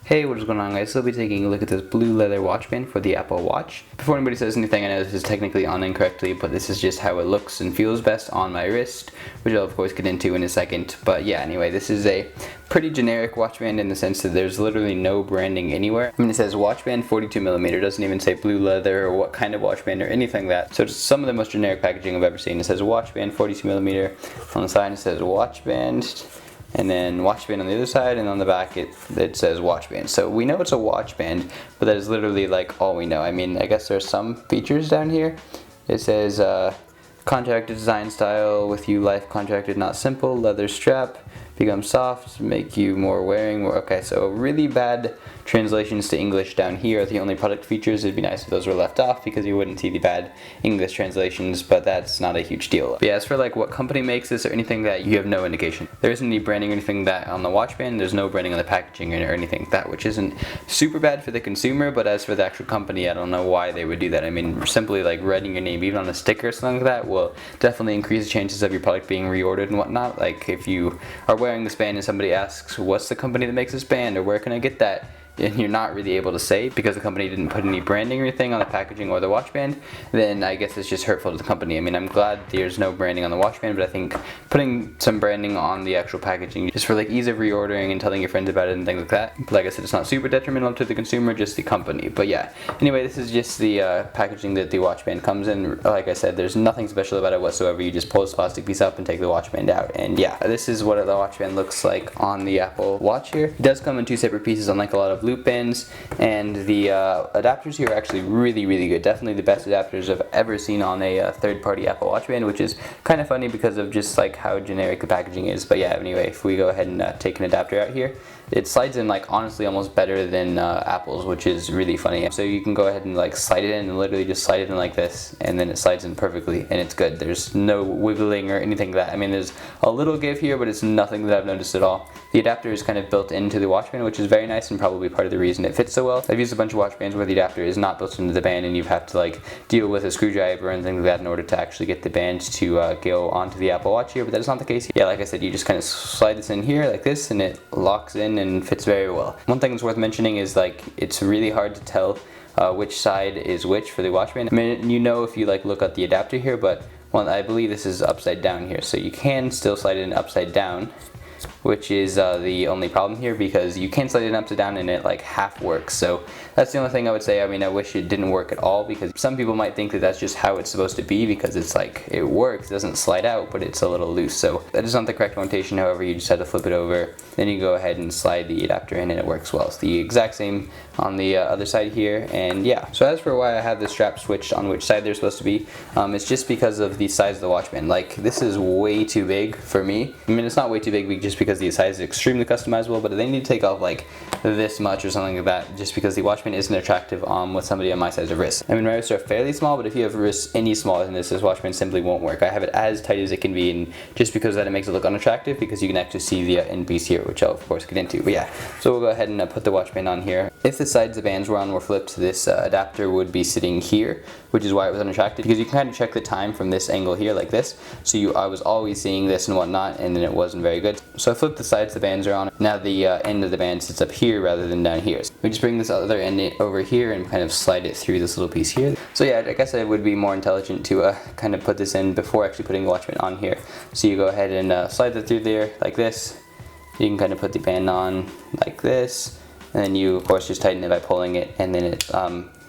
Hey, what is going on, guys? So I'll be taking a look at this blue leather watch band for the Apple Watch. Before anybody says anything, I know this is technically on incorrectly, but this is just how it looks and feels best on my wrist, which I'll of course get into in a second. But yeah, anyway, this is a pretty generic watch band in the sense that there's literally no branding anywhere. I mean, it says watch band 42mm, it doesn't even say blue leather or what kind of watch band or anything like that. So it's some of the most generic packaging I've ever seen. It says watch band 42mm. On the side it says watch band, and then watch band on the other side, and on the back it says watch band. So we know it's a watch band, but that is literally like all we know. I mean, I guess there's some features down here. It says contracted design style with you life contracted, not simple. Leather strap, become soft, make you more wearing more. Okay, so really bad translations to English down here are the only product features. It'd be nice if those were left off because you wouldn't see the bad English translations, but that's not a huge deal. But yeah, as for like what company makes this or anything that, you have no indication. There isn't any branding or anything that on the watch band. There's no branding on the packaging or anything like that, which isn't super bad for the consumer, but as for the actual company, I don't know why they would do that. I mean, simply like writing your name even on a sticker or something like that will definitely increase the chances of your product being reordered and whatnot. Like if you are wearing this band and somebody asks, what's the company that makes this band, or where can I get that? And you're not really able to say because the company didn't put any branding or anything on the packaging or the watch band, then I guess it's just hurtful to the company. I mean, I'm glad there's no branding on the watch band, but I think putting some branding on the actual packaging just for like ease of reordering and telling your friends about it and things like that. But like I said, it's not super detrimental to the consumer, just the company. But yeah, anyway, this is just the packaging that the watch band comes in. Like I said, there's nothing special about it whatsoever. You just pull this plastic piece up and take the watch band out. And yeah, this is what the watch band looks like on the Apple Watch here. It does come in two separate pieces, unlike a lot of loop bands. And the adapters here are actually really good. Definitely the best adapters I've ever seen on a third-party Apple Watch band, which is kind of funny because of just like how generic the packaging is. But yeah, anyway, if we go ahead and take an adapter out here, it slides in like honestly almost better than Apple's, which is really funny. So you can go ahead and like slide it in and literally just slide it in like this, and then it slides in perfectly, and it's good. There's no wiggling or anything like that. I mean, there's a little give here, but it's nothing that I've noticed at all. The adapter is kind of built into the watch band, which is very nice and probably part of the reason it fits so well. I've used a bunch of watch bands where the adapter is not built into the band, and you have to like deal with a screwdriver and things like that in order to actually get the band to go onto the Apple Watch here, but that is not the case here. Yeah, like I said, you just kind of slide this in here like this, and it locks in and fits very well. One thing that's worth mentioning is like it's really hard to tell which side is which for the watch band. I mean, you know if you like look at the adapter here, but well, I believe this is upside down here, so you can still slide it in upside down, which is the only problem here because you can slide it upside down and it like half works. So that's the only thing I would say. I mean, I wish it didn't work at all because some people might think that that's just how it's supposed to be because it's like it works, it doesn't slide out, but it's a little loose. So that is not the correct orientation. However, you just have to flip it over, then you go ahead and slide the adapter in and it works well. It's the exact same on the other side here. And yeah, so as for why I have the strap switched on which side they're supposed to be, it's just because of the size of the watch band. Like this is way too big for me. I mean, it's not way too big just because the size is extremely customizable, but they need to take off like this much or something like that just because the watch band isn't attractive with somebody on my size of wrist. I mean, my wrists are fairly small, but if you have wrists any smaller than this watch band simply won't work. I have it as tight as it can be, and just because of that it makes it look unattractive because you can actually see the end piece here, which I'll of course get into. But yeah, so we'll go ahead and put the watch band on here. If the sides the bands were on were flipped, this adapter would be sitting here, which is why it was unattractive, because you can kind of check the time from this angle here like this. So I was always seeing this and whatnot, and then it wasn't very good. So I flipped the sides the bands are on. Now the end of the band sits up here rather than down here. So we just bring this other end over here and kind of slide it through this little piece here. So yeah, I guess it would be more intelligent to kind of put this in before actually putting the watch band on here. So you go ahead and slide it through there like this. You can kind of put the band on like this, and then you of course just tighten it by pulling it, and then it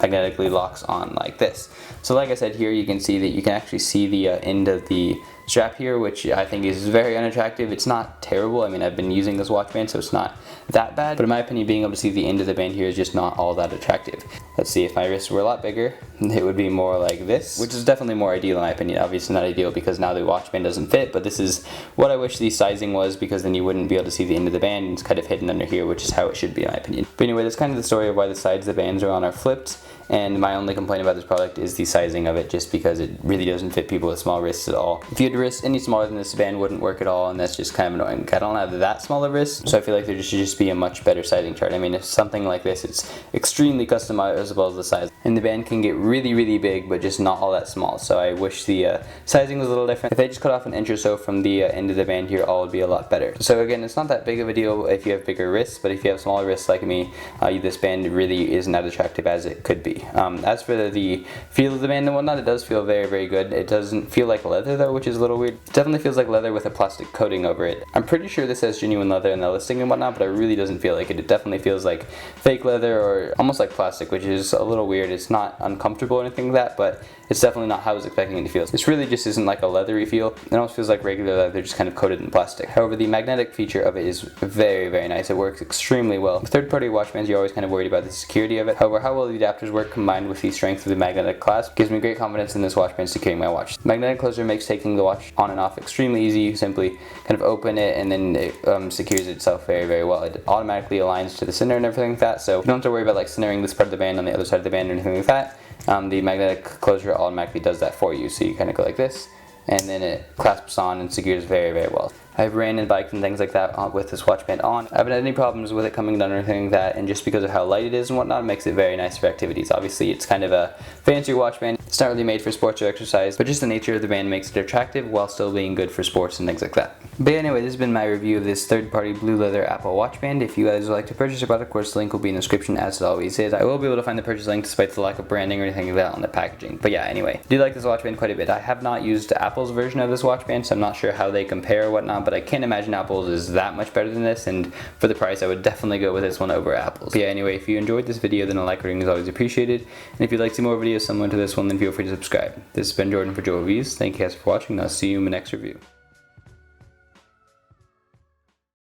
magnetically locks on like this. So like I said, here you can see that you can actually see the end of the strap here, which I think is very unattractive. It's not terrible. I mean, I've been using this watch band, so it's not that bad, but in my opinion, being able to see the end of the band here is just not all that attractive. Let's see, if my wrists were a lot bigger, it would be more like this, which is definitely more ideal in my opinion. Obviously not ideal because now the watch band doesn't fit, but this is what I wish the sizing was, because then you wouldn't be able to see the end of the band, and it's kind of hidden under here, which is how it should be in my opinion. But anyway, that's kind of the story of why the sides the bands are on are flipped. And my only complaint about this product is the sizing of it, just because it really doesn't fit people with small wrists at all. If you had wrists any smaller than this, band wouldn't work at all, and that's just kind of annoying. I don't have that small of wrists, so I feel like there should just be a much better sizing chart. I mean, if something like this, it's extremely customizable as the size. and the band can get really big, but just not all that small. So I wish the sizing was a little different. If they just cut off an inch or so from the end of the band here, all would be a lot better. So again, it's not that big of a deal if you have bigger wrists, but if you have smaller wrists like me, this band really isn't as attractive as it could be. As for the feel of the band and whatnot, it does feel very good. It doesn't feel like leather though, which is a little weird. It definitely feels like leather with a plastic coating over it. I'm pretty sure this has genuine leather in the listing and whatnot, but it really doesn't feel like it. It definitely feels like fake leather or almost like plastic, which is a little weird. It's not uncomfortable or anything like that, but it's definitely not how I was expecting it to feel. This really just isn't like a leathery feel. It almost feels like regular leather, just kind of coated in plastic. However, the magnetic feature of it is very nice. It works extremely well. With third-party watch bands, you're always kind of worried about the security of it. However, how well the adapters work combined with the strength of the magnetic clasp gives me great confidence in this watch band securing my watch. The magnetic closure makes taking the watch on and off extremely easy. You simply kind of open it and then it secures itself very well. It automatically aligns to the center and everything like that, so you don't have to worry about like centering this part of the band on the other side of the band or anything like that. The magnetic closure automatically does that for you, so you kind of go like this, and then it clasps on and secures very well. I've ran and biked and things like that with this watch band on. I haven't had any problems with it coming down or anything like that, and just because of how light it is and whatnot, it makes it very nice for activities. Obviously, it's kind of a fancier watch band. It's not really made for sports or exercise, but just the nature of the band makes it attractive while still being good for sports and things like that. But anyway, this has been my review of this third-party blue leather Apple watch band. If you guys would like to purchase it, of course, the link will be in the description as it always is. I will be able to find the purchase link despite the lack of branding or anything like that on the packaging. But yeah, anyway, I do like this watch band quite a bit. I have not used Apple's version of this watch band, so I'm not sure how they compare or whatnot, but I can't imagine Apple's is that much better than this, and for the price I would definitely go with this one over Apple's. But yeah, anyway, if you enjoyed this video, then a like rating is always appreciated, and if you'd like to see more videos similar to this one, then feel free to subscribe. This has been Jordan for Joe Reviews. Thank you guys for watching, and I'll see you in my next review.